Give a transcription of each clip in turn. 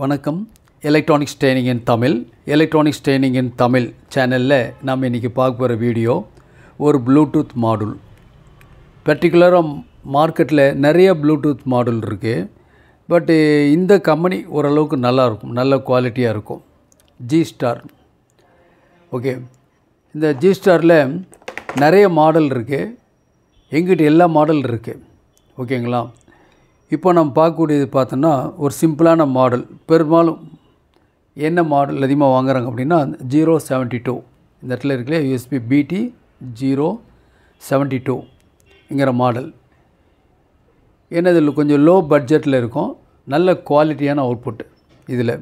வணக்கம். Electronics training இன் தமிழ் சேனலில் நாம் இன்றைக்கி பார்க்க போகிற வீடியோ ஒரு ப்ளூடூத் மாடுல். பர்டிகுலராக மார்க்கெட்டில் நிறைய ப்ளூடூத் மாடுல் இருக்குது. பட்டு இந்த கம்பெனி ஓரளவுக்கு நல்லாயிருக்கும், நல்ல குவாலிட்டியாக இருக்கும். ஜி-ஸ்டார். ஓகே, இந்த ஜி-ஸ்டாரில் நிறைய மாடல் இருக்குது. எங்கிட்ட எல்லா மாடல் இருக்குது. ஓகேங்களா? இப்போ நம்ம பார்க்கக்கூடியது பார்த்தோன்னா ஒரு சிம்பிளான மாடல். பெரும்பாலும் என்ன மாடல் அதிகமாக வாங்குறாங்க அப்படின்னா 072 இந்த இடத்துல இருக்கிற USB BT 072ங்கிற மாடல். ஏன்னா இதில் கொஞ்சம் லோ பட்ஜெட்டில் இருக்கும், நல்ல குவாலிட்டியான அவுட்புட். இதில்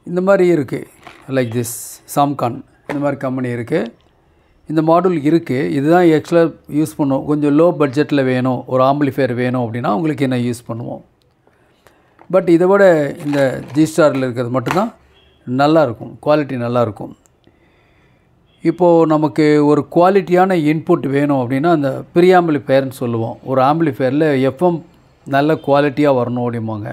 இந்த மாதிரி இருக்குது, லைக் திஸ் சாம்கான் இந்த மாதிரி கம்பெனி இருக்குது. இந்த மாடல் இருக்குது. இதுதான் ஆக்சுவலாக யூஸ் பண்ணுவோம். கொஞ்சம் லோ பட்ஜெட்டில் வேணும், ஒரு ஆம்பிளிஃபையர் வேணும் அப்படின்னா உங்களுக்கு என்ன யூஸ் பண்ணுவோம். பட் இதை விட இந்த ஜி-ஸ்டாரில் இருக்கிறது மட்டும்தான் நல்லாயிருக்கும், குவாலிட்டி நல்லாயிருக்கும். இப்போது நமக்கு ஒரு குவாலிட்டியான இன்புட் வேணும் அப்படின்னா அந்த ப்ரீ ஆம்பிளிஃபையர்னு சொல்லுவோம். ஒரு ஆம்பிளிஃபையரில் எஃப்எம் நல்ல குவாலிட்டியாக வரணும் அப்படிம்பாங்க.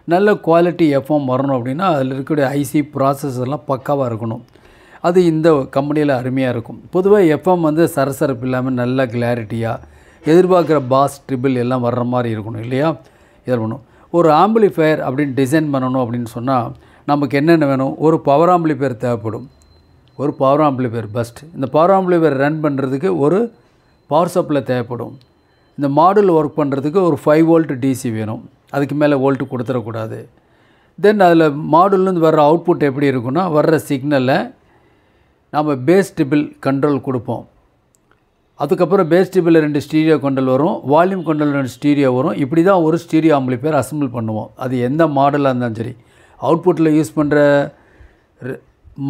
நல்ல குவாலிட்டி எஃப்எம் வரணும் அப்படின்னா அதில் இருக்கக்கூடிய ஐசி ப்ராசஸர்லாம் பக்காவாக இருக்கணும். அது இந்த கம்பெனியில் அருமையாக இருக்கும். பொதுவாக எஃப்எம் வந்து சரசரப்பு இல்லாமல் நல்ல கிளாரிட்டியாக எதிர்பார்க்குற பாஸ் ட்ரிபிள் எல்லாம் வர்ற மாதிரி இருக்கணும் இல்லையா? இதில் பண்ணணும். ஒரு ஆம்பிளிஃபையர் அப்படின்னு டிசைன் பண்ணணும் அப்படின்னு சொன்னால் நமக்கு என்னென்ன வேணும்? ஒரு பவர் ஆம்பிளிஃபையர் தேவைப்படும். ஒரு பவர் ஆம்பிளிஃபையர் பஸ்ட். இந்த பவர் ஆம்பிளிஃபையர் ரன் பண்ணுறதுக்கு ஒரு பவர் சப்ளை தேவைப்படும். இந்த மாடல் ஒர்க் பண்ணுறதுக்கு ஒரு 5 வோல்ட் டிசி வேணும். அதுக்கு மேலே வோல்ட்டு கொடுத்துடக்கூடாது. தென் அதில் மாடல்லேருந்து வர்ற அவுட்புட் எப்படி இருக்குன்னா, வர்ற சிக்னலை நம்ம பேஸ் ட்ரிபிள் கண்ட்ரோல் கொடுப்போம். அதுக்கப்புறம் பேஸ் ட்ரிபிள் 2 ஸ்டீரியோ கண்ட்ரோல் வரும், வால்யூம் கண்ட்ரோல் 2 ஸ்டீரியோ வரும். இப்படி தான் ஒரு ஸ்டீரியோ ஆம்பிளிஃபையர் அசம்பிள் பண்ணுவோம். அது எந்த மாடலாக இருந்தாலும் சரி. அவுட்புட்டில் யூஸ் பண்ணுற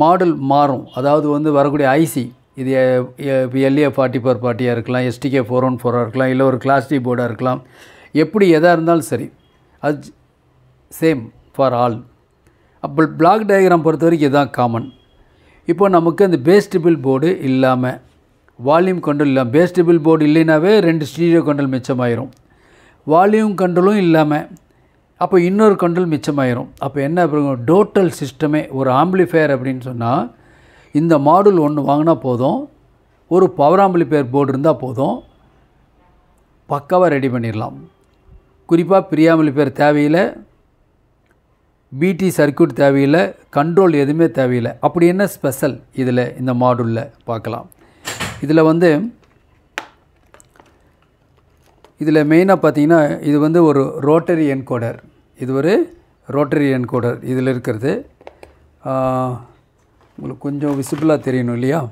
மாடல் மாறும். அதாவது வந்து வரக்கூடிய ஐசி இது LA40/40 இருக்கலாம், STK414 இருக்கலாம், இல்லை ஒரு கிளாஸ் டி போர்டாக இருக்கலாம். எப்படி எதாக இருந்தாலும் சரி, அது சேம் ஃபார் ஆல். அப்போ பிளாக் டயக்ராம் பொறுத்த வரைக்கும் இதுதான் காமன். இப்போ நமக்கு அந்த பேஸ் ட்ரிபிள் போர்டு இல்லாமல், வால்யூம் கண்ட்ரோல் இல்லாமல், பேஸ் ட்ரிபிள் போர்டு இல்லைனாவே 2 ஸ்டீரியோ கண்ட்ரோல் மிச்சமாயிரும். வால்யூம் கண்ட்ரோலும் இல்லாமல் அப்போ இன்னொரு கண்ட்ரோல் மிச்சமாயிரும். அப்போ என்ன டோட்டல் சிஸ்டமே ஒரு ஆம்பிளிஃபையர் அப்படின்னு சொன்னால் இந்த மாடல் ஒன்று வாங்கினா போதும், ஒரு பவர் ஆம்பிளிஃபையர் போர்டு இருந்தால் போதும், பக்காவாக ரெடி பண்ணிடலாம். குறிப்பாக ப்ரீ ஆம்பிளிஃபையர் தேவையில்லை, பிடி சர்க்யூட் தேவையில்லை, கண்ட்ரோல் எதுவுமே தேவையில்லை. அப்படி என்ன ஸ்பெஷல் இதில் இந்த மாடலில் பார்க்கலாம். இதில் வந்து இதில் மெயினாக பார்த்தீங்கன்னா இது வந்து ஒரு ரோட்டரி என்கோடர். இது ஒரு ரோட்டரி என்கோடர் இதில் இருக்கிறது. உங்களுக்கு கொஞ்சம் விசிபிளாக தெரியணும் இல்லையா?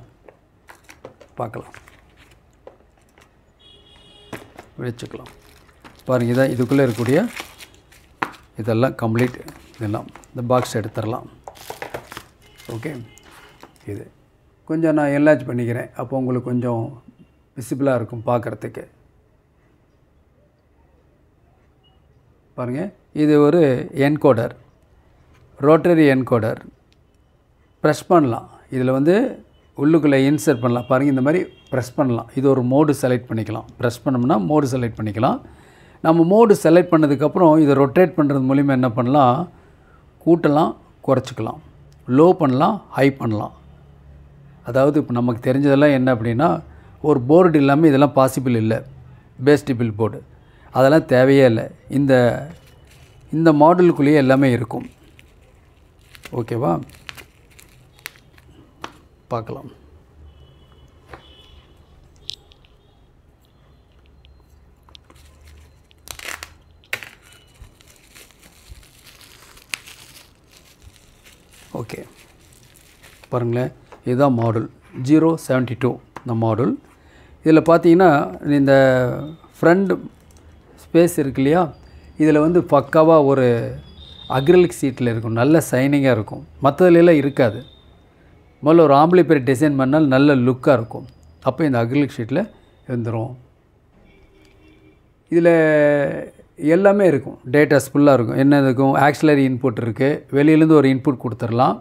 பார்க்கலாம், வச்சுக்கலாம். பாருங்கள், இதான் இதுக்குள்ளே இருக்கக்கூடிய இதெல்லாம் கம்ப்ளீட். இதெல்லாம் இந்த பாக்ஸ் எடுத்துடலாம். ஓகே, இது கொஞ்சம் நான் என்லார்ஜ் பண்ணிக்கிறேன், அப்போ உங்களுக்கு கொஞ்சம் விசிபிளாக இருக்கும் பார்க்குறதுக்கு. பாருங்கள், இது ஒரு என்கோடர், ரோட்டரி என்கோடர். ப்ரெஸ் பண்ணலாம். இதில் வந்து உள்ளுக்குள்ளே இன்சர்ட் பண்ணலாம். பாருங்கள், இந்த மாதிரி ப்ரெஸ் பண்ணலாம். இது ஒரு மோடு செலக்ட் பண்ணிக்கலாம். ப்ரெஸ் பண்ணோம்னா மோடு செலக்ட் பண்ணிக்கலாம். நம்ம மோடு செலக்ட் பண்ணதுக்கப்புறம் இதை ரொட்டேட் பண்ணுறது மூலிமா என்ன பண்ணலாம்? கூட்டலாம், குறைச்சிக்கலாம், லோ பண்ணலாம், ஹை பண்ணலாம். அதாவது இப்போ நமக்கு தெரிஞ்சதெல்லாம் என்ன அப்படின்னா, ஒரு போர்டு இல்லாமல் இதெல்லாம் பாசிபிள் இல்லை. பேஸ் ட்ரிபிள் போர்டு அதெல்லாம் தேவையே இல்லை. இந்த மாடலுக்குள்ளேயே எல்லாமே இருக்கும். ஓகேவா? பார்க்கலாம். ஓகே, பாருங்களேன், இதுதான் மாடல் 072 இந்த மாடல். இதில் பார்த்தீங்கன்னா இந்த ஃப்ரண்ட் ஸ்பேஸ் இருக்கு இல்லையா? இதில் வந்து பக்காவாக ஒரு அக்ரிலிக் சீட்டில் இருக்கும், நல்ல சைனிங்காக இருக்கும். மற்றதுலாம் இருக்காது. முதல்ல ஒரு ஆம்பிளிஃபையர் டிசைன் பண்ணால் நல்ல லுக்காக இருக்கும். அப்போ இந்த அக்ரிலிக் ஷீட்டில் இருந்துடும். இதில் எல்லாமே இருக்கும், டேட்டாஸ் ஃபுல்லாக இருக்கும். என்ன இருக்கும்? ஆக்சிலரி இன்புட் இருக்குது, வெளியிலேருந்து ஒரு இன்புட் கொடுத்துடலாம்.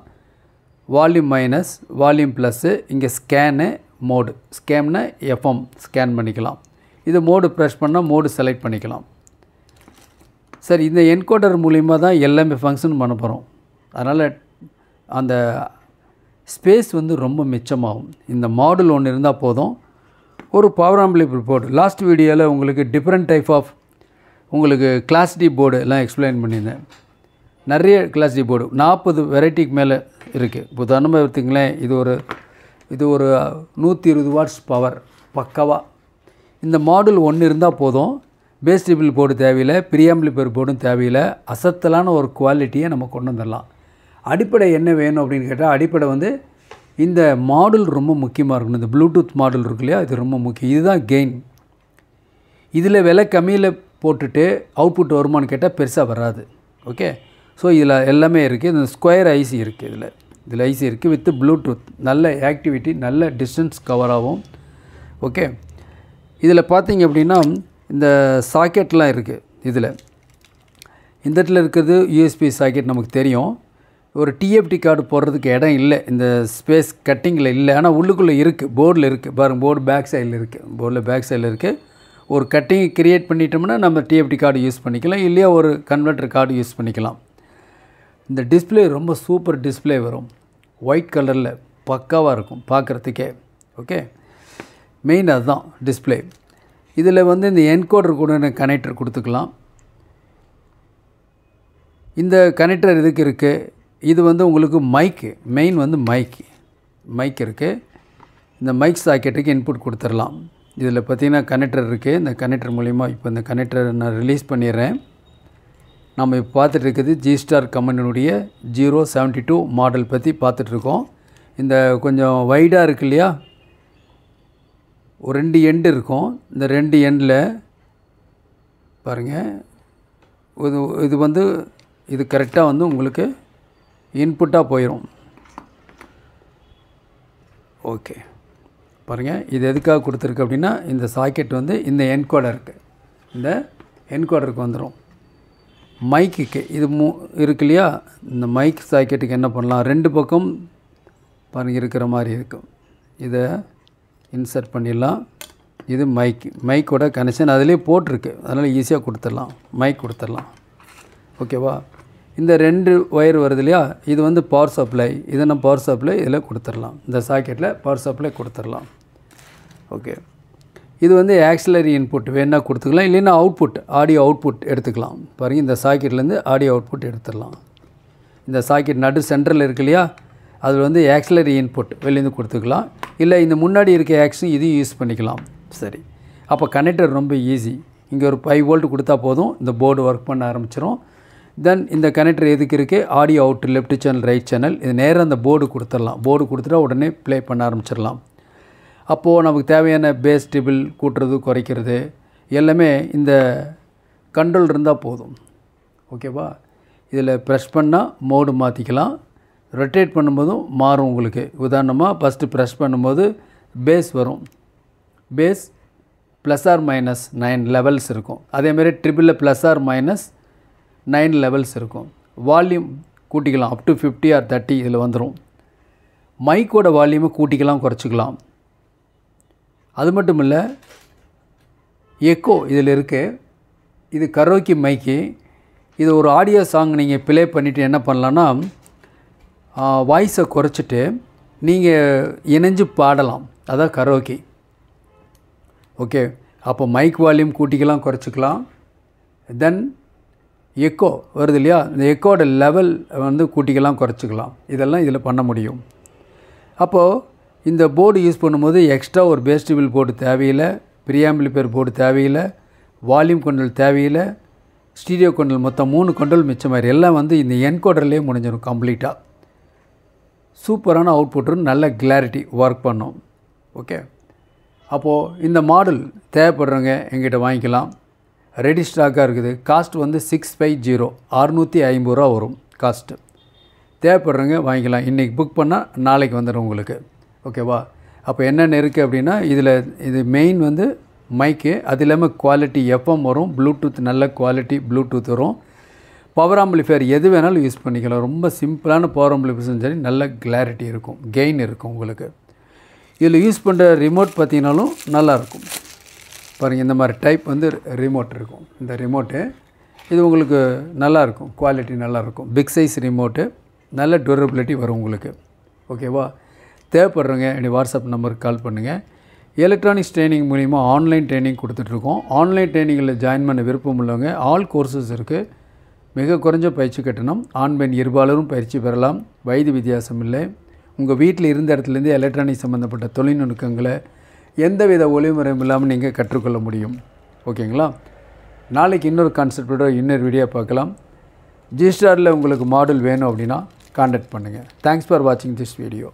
வால்யூம் மைனஸ், வால்யூம் ப்ளஸ்ஸு, இங்கே ஸ்கேனு, மோடு. ஸ்கேன்னா எஃப்எம் ஸ்கேன் பண்ணிக்கலாம். இது மோடு ப்ரெஸ் பண்ணால் மோடு செலக்ட் பண்ணிக்கலாம். சரி, இந்த என்கோடர் மூலிமா தான் எல்லாமே ஃபங்க்ஷன் பண்ண போகிறோம். அதனால் அந்த ஸ்பேஸ் வந்து ரொம்ப மிச்சமாகும். இந்த மாடுல் ஒன்று இருந்தால் போதும். ஒரு பவர் ஆம்பிளிஃபையர் போர்டு, லாஸ்ட் வீடியோவில் உங்களுக்கு டிஃப்ரெண்ட் டைப் ஆஃப் உங்களுக்கு கிளாஸ் டி போர்டு எல்லாம் எக்ஸ்பிளைன் பண்ணியிருந்தேன். நிறைய கிளாஸ் டி போர்டு 40 வெரைட்டிக்கு மேலே இருக்குது. இப்போ உதாரணமாக எடுத்துங்களேன், இது ஒரு 120 வாட்ஸ் பவர் பக்காவாக. இந்த மாடுல் ஒன்று இருந்தால் போதும். பேஸ் டிபிள் போர்டு தேவையில்லை, ப்ரீஆம்பிளிஃபையர் போர்டும் தேவையில்லை. அசத்தலான ஒரு குவாலிட்டியை நம்ம கொண்டு வந்துடலாம். அடிப்படை என்ன வேணும் அப்படின்னு கேட்டால், அடிப்படை வந்து இந்த மாடுல் ரொம்ப முக்கியமாக இருக்கணும். இந்த ப்ளூடூத் மாடுல் இருக்கு இல்லையா, இது ரொம்ப முக்கியம். இதுதான் கெயின். இதில் விலை கம்மியில் போட்டுட்டு அவுட்புட் வருமானு கேட்டால் பெருசாக வராது. ஓகே, ஸோ இதில் எல்லாமே இருக்குது. இந்த ஸ்கொயர் ஐசி இருக்குது, இதில் ஐசி இருக்குது வித் ப்ளூடூத். நல்ல ஆக்டிவிட்டி, நல்ல டிஸ்டன்ஸ் கவர் ஆகும். ஓகே, இதில் பார்த்தீங்க அப்படின்னா இந்த சாக்கெட்லாம் இருக்குது. இந்த இடத்துல இருக்கிறது யூஎஸ்பி சாக்கெட் நமக்கு தெரியும். ஒரு டிஎஃப்டி கார்டு போடுறதுக்கு இடம் இல்லை, இந்த ஸ்பேஸ் கட்டிங்கில் இல்லை. ஆனால் உள்ளுக்குள்ளே இருக்குது, போர்டில் இருக்குது பாருங்கள். போர்டு பேக் சைடில் இருக்குது, போர்டில் பேக் சைடில் இருக்குது. ஒரு கட்டிங் க்ரியேட் பண்ணிட்டோம்னா நம்ம டிஎஃப்டி கார்டு யூஸ் பண்ணிக்கலாம், இல்லையா ஒரு கன்வெர்ட்டர் கார்டு யூஸ் பண்ணிக்கலாம். இந்த டிஸ்பிளே ரொம்ப சூப்பர் டிஸ்பிளே வரும், ஒயிட் கலரில் பக்காவாக இருக்கும் பார்க்குறதுக்கே. ஓகே, மெயின் அதுதான் டிஸ்பிளே. இதில் வந்து இந்த என்கோடர் கூட கனெக்டர் கொடுத்துக்கலாம். இந்த கனெக்டர் இதுக்கு இருக்குது. இது வந்து உங்களுக்கு மைக்கு, மெயின் வந்து மைக் இருக்குது. இந்த மைக் சாக்கெட்டுக்கு இன்புட் கொடுத்துடலாம். இதில் பார்த்திங்கன்னா கனெக்டர் இருக்குது. இந்த கனெக்டர் மூலிமா இப்போ இந்த கனெக்டரை நான் ரிலீஸ் பண்ணிடுறேன். நம்ம இப்போ பார்த்துட்டு இருக்குது ஜிஸ்டார் கம்பெனியுடைய 072 மாடல் பற்றி பார்த்துட்ருக்கோம். இந்த கொஞ்சம் வைடாக இருக்கு இல்லையா, ஒரு 2 எண்டு இருக்கும். இந்த 2 எண்டில் பாருங்கள், இது வந்து இது கரெக்டாக வந்து உங்களுக்கு இன்புட்டாக போயிடும். ஓகே, பாருங்கள், இது எதுக்காக கொடுத்துருக்கு அப்படின்னா, இந்த சாக்கெட் வந்து இந்த என்கோடருக்கு, இந்த என்கோடருக்கு வந்துடும். மைக்குக்கு இது இருக்கு இல்லையா, இந்த மைக் சாக்கெட்டுக்கு என்ன பண்ணலாம், 2 பக்கம் பாருங்கள் இருக்கிற மாதிரி இருக்கும். இதை இன்சர்ட் பண்ணிடலாம். இது மைக்கோட கனெக்ஷன் அதிலே போட்டிருக்கு, அதனால் ஈஸியாக கொடுத்துடலாம், மைக் கொடுத்துடலாம். ஓகேவா, இந்த 2 ஒயர் வருது இல்லையா, இது வந்து பவர் சப்ளை. இதை நம்ம பவர் சப்ளை இதில் கொடுத்துடலாம், இந்த சாக்கெட்டில் பவர் சப்ளை கொடுத்துடலாம். ஓகே, இது வந்து ஆக்சிலரி இன்புட் வேணால் கொடுத்துக்கலாம், இல்லைன்னா அவுட்புட் ஆடியோ அவுட்புட் எடுத்துக்கலாம். பாருங்கள், இந்த சாக்கெட்லேருந்து ஆடியோ அவுட்புட் எடுத்துடலாம். இந்த சாக்கெட் நடு சென்டரில் இருக்கு இல்லையா, அதில் வந்து ஆக்சிலரி இன்புட் வெளியேருந்து கொடுத்துக்கலாம், இல்லை இந்த முன்னாடி இருக்க ஆக்ஸும் இதையும் யூஸ் பண்ணிக்கலாம். சரி, அப்போ கனெக்டர் ரொம்ப ஈஸி. இங்கே ஒரு 5 வோல்ட் கொடுத்தா போதும், இந்த போர்டு ஒர்க் பண்ண ஆரம்பிச்சிடும். தென் இந்த கனெக்டர் எதுக்கு இருக்குது, audio out, left channel right channel. இது நேராக அந்த போர்டு கொடுத்துடலாம். போர்டு கொடுத்துட்டா உடனே ப்ளே பண்ண ஆரம்பிச்சிடலாம். அப்போது நமக்கு தேவையான பேஸ் டிபிள் கூட்டுறது குறைக்கிறது எல்லாமே இந்த கண்ட்ரோல் இருந்தால் போதும். ஓகேவா, இதில் ப்ரெஸ் பண்ணால் மோடு மாற்றிக்கலாம், ரொட்டேட் பண்ணும்போதும் மாறும் உங்களுக்கு. உதாரணமாக ஃபஸ்ட்டு ப்ரெஸ் பண்ணும்போது பேஸ் வரும், பேஸ் +or-9 லெவல்ஸ் இருக்கும். அதேமாதிரி ட்ரிபிளில் +or-9 லெவல்ஸ் இருக்கும். வால்யூம் கூட்டிக்கலாம், அப் டு 50 or 30 இதில் வந்துடும். மைக்கோட வால்யூமை கூட்டிக்கலாம் குறைச்சிக்கலாம். அது மட்டும் இல்லை, எக்கோ இதில் இருக்குது. இது கரோக்கி மைக்கு. இது ஒரு ஆடியோ சாங் நீங்கள் ப்ளே பண்ணிவிட்டு என்ன பண்ணலான்னா, வாய்ஸை குறைச்சிட்டு நீங்கள் இணைஞ்சு பாடலாம், அதான் கரோக்கி. ஓகே, அப்போ மைக் வால்யூம் கூட்டிக்கலாம் குறைச்சிக்கலாம். தென் எக்கோ வருது இல்லையா, இந்த எக்கோட லெவல் வந்து கூட்டிக்கலாம் குறைச்சிக்கலாம். இதெல்லாம் இதில் பண்ண முடியும். அப்போது இந்த போர்டு யூஸ் பண்ணும்போது எக்ஸ்ட்ரா ஒரு பேஸ் டிபிள் போர்டு தேவையில்லை, ப்ரீஆம்பிளிஃபையர் போர்டு தேவையில்லை, வால்யூம் கண்ட்ரோல் தேவையில்லை, ஸ்டீரியோ கண்ட்ரோல், மொத்தம் 3 கண்ட்ரோல் மிச்சம் மாதிரி எல்லாம் வந்து இந்த என்கோடர்லேயே முடிஞ்சிடும் கம்ப்ளீட்டாக. சூப்பரான அவுட்புட்டு, நல்ல கிளாரிட்டி ஒர்க் பண்ணும். ஓகே, அப்போது இந்த மாடல் தேவைப்படுறவங்க எங்கிட்ட வாங்கிக்கலாம். ரெடி ஸ்டாக்காக இருக்குது. காஸ்ட் வந்து 650 650 வரும் காஸ்ட்டு. தேவைப்படுறவங்க வாங்கிக்கலாம். இன்றைக்கி புக் பண்ணால் நாளைக்கு வந்துடும் உங்களுக்கு. ஓகேவா, அப்போ என்னென்ன இருக்குது அப்படின்னா, இது மெயின் வந்து மைக்கு, அது இல்லாமல் குவாலிட்டி எஃப்எம் வரும், ப்ளூடூத் நல்ல குவாலிட்டி ப்ளூடூத் வரும். பவர் ஆம்பிளிஃபையர் எது வேணாலும் யூஸ் பண்ணிக்கலாம். ரொம்ப சிம்பிளான பவர் ஆம்பிளிஃபையர் சரி, நல்ல கிளாரிட்டி இருக்கும், கெயின் இருக்கும் உங்களுக்கு. இதில் யூஸ் பண்ணுற ரிமோட் பார்த்தீங்கன்னாலும் நல்லாயிருக்கும். பாருங்கள், இந்த மாதிரி டைப் வந்து ரிமோட் இருக்கும். இந்த ரிமோட்டு இது உங்களுக்கு நல்லாயிருக்கும், குவாலிட்டி நல்லாயிருக்கும். பிக் சைஸ் ரிமோட்டு, நல்ல டியூரபிலிட்டி வரும் உங்களுக்கு. ஓகேவா? தேவைப்படுறவங்க என்னுடைய வாட்ஸ்அப் நம்பருக்கு கால் பண்ணுங்கள். எலக்ட்ரானிக்ஸ் ட்ரைனிங் மூலிமா ஆன்லைன் ட்ரைனிங் கொடுத்துட்ருக்கோம். ஆன்லைன் ட்ரைனிங்கில் ஜாயின் பண்ண விருப்பம் உள்ளவங்க ஆல் கோர்சஸ் இருக்குது. மிக குறைஞ்ச பயிற்சி கட்டணம். ஆண் பெண் இருபாலரும் பயிற்சி பெறலாம். வயது வித்தியாசம் இல்லை. உங்கள் வீட்டில் இருந்த இடத்துலேருந்து எலக்ட்ரானிக் சம்மந்தப்பட்ட தொழில்நுட்பங்களை எந்தவித ஒளிமுறையும் இல்லாமல் நீங்கள் கற்றுக்கொள்ள முடியும். ஓகேங்களா? நாளைக்கு இன்னொரு கான்செப்டோட இன்னொரு வீடியோ பார்க்கலாம். ஜிஸ்டாரில் உங்களுக்கு மாடல் வேணும் அப்படின்னா கான்டாக்ட் பண்ணுங்கள். தேங்க்ஸ் ஃபார் வாட்சிங் திஸ் வீடியோ.